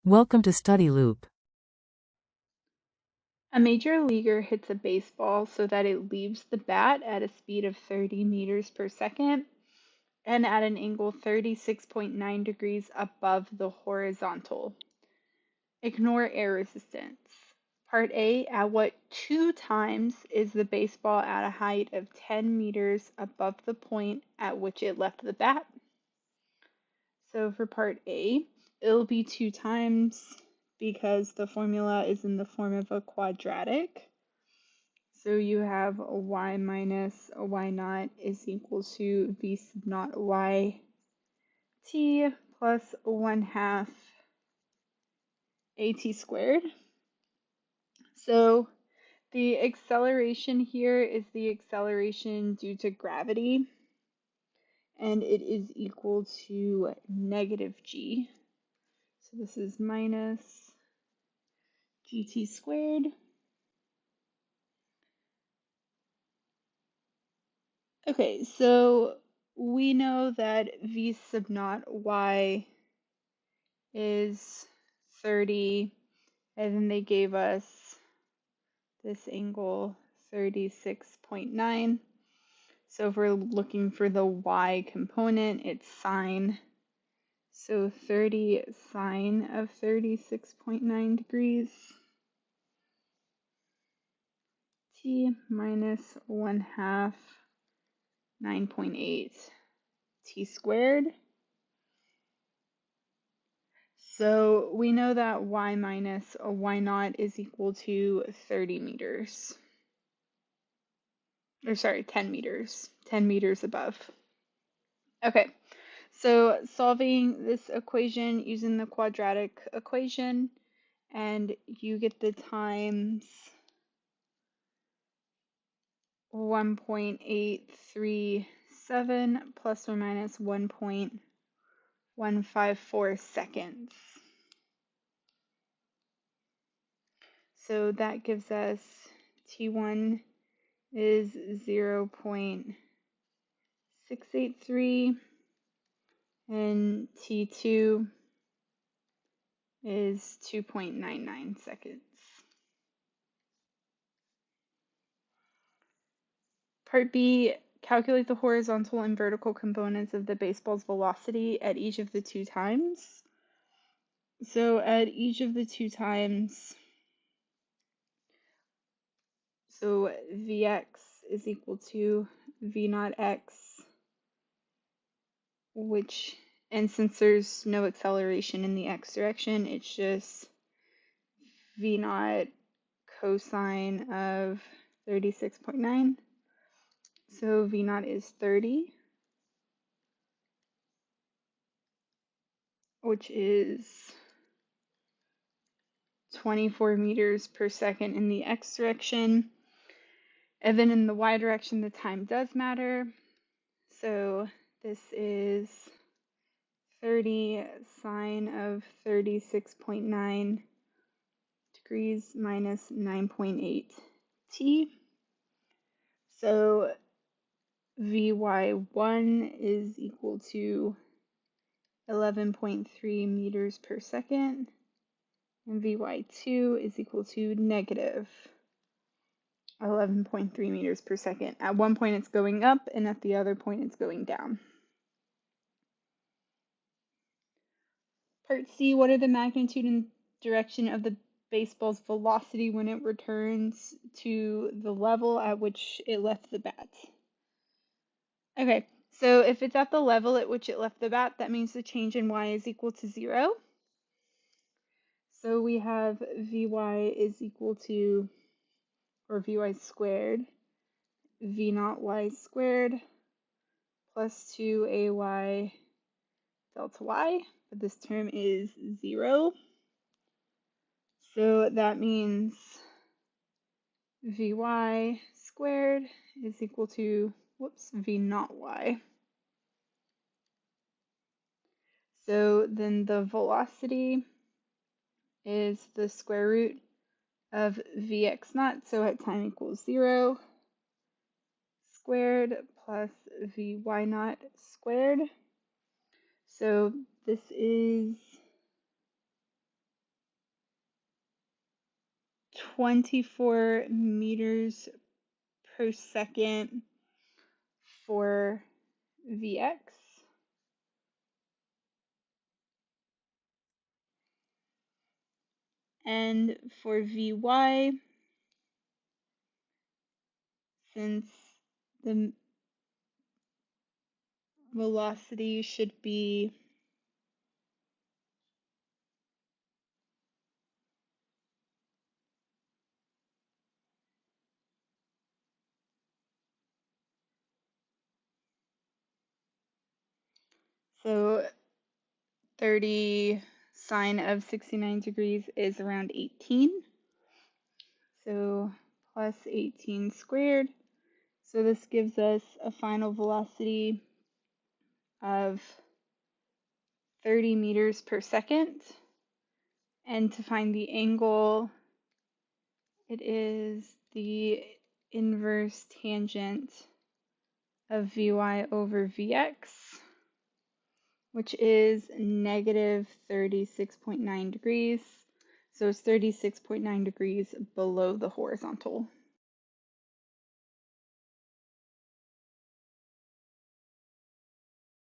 Welcome to Study Loop. A major leaguer hits a baseball so that it leaves the bat at a speed of 30 meters per second and at an angle 36.9 degrees above the horizontal. Ignore air resistance. Part A, at what two times is the baseball at a height of 10 meters above the point at which it left the bat? So for part A, it'll be two times because the formula is in the form of a quadratic. So you have a y minus a y naught is equal to v sub naught y t plus 1/2 at squared. So the acceleration here is the acceleration due to gravity, and it is equal to negative g. So this is minus gt squared. Okay, so we know that v sub naught y is 30, and then they gave us this angle 36.9. So if we're looking for the y component, it's sine. So 30 sine of 36.9 degrees t minus 1/2 9.8 t squared. So we know that y minus a y naught is equal to 30 meters. Or sorry, 10 meters. 10 meters above. Okay, so solving this equation using the quadratic equation, and you get the times 1.837 plus or minus 1.154 seconds. So that gives us T1 is 0.683 and T2 is 2.99 seconds. Part B, calculate the horizontal and vertical components of the baseball's velocity at each of the two times. So at each of the two times, so Vx is equal to V naught x, which, and since there's no acceleration in the x direction, it's just V naught cosine of 36.9. So V naught is 30, which is 24 meters per second in the x direction. And then in the y direction, the time does matter. So this is 30 sine of 36.9 degrees minus 9.8 t. So Vy1 is equal to 11.3 meters per second, and Vy2 is equal to negative 11.3 meters per second. At one point it's going up, and at the other point it's going down. Part C, what are the magnitude and direction of the baseball's velocity when it returns to the level at which it left the bat? Okay, so if it's at the level at which it left the bat, that means the change in y is equal to 0. So we have Vy is equal to, or Vy squared, V naught y squared plus 2ay delta y, but this term is 0. So that means Vy squared is equal to, V naught y. So then the velocity is the square root of Vx naught, so at time equals 0, squared plus Vy naught squared. So this is 24 meters per second for Vx. And for Vy, since the velocity should be so 30 sine of 69 degrees is around 18. So plus 18 squared. So this gives us a final velocity of 30 meters per second. And to find the angle, it is the inverse tangent of Vy over Vx, which is negative 36.9 degrees. So it's 36.9 degrees below the horizontal.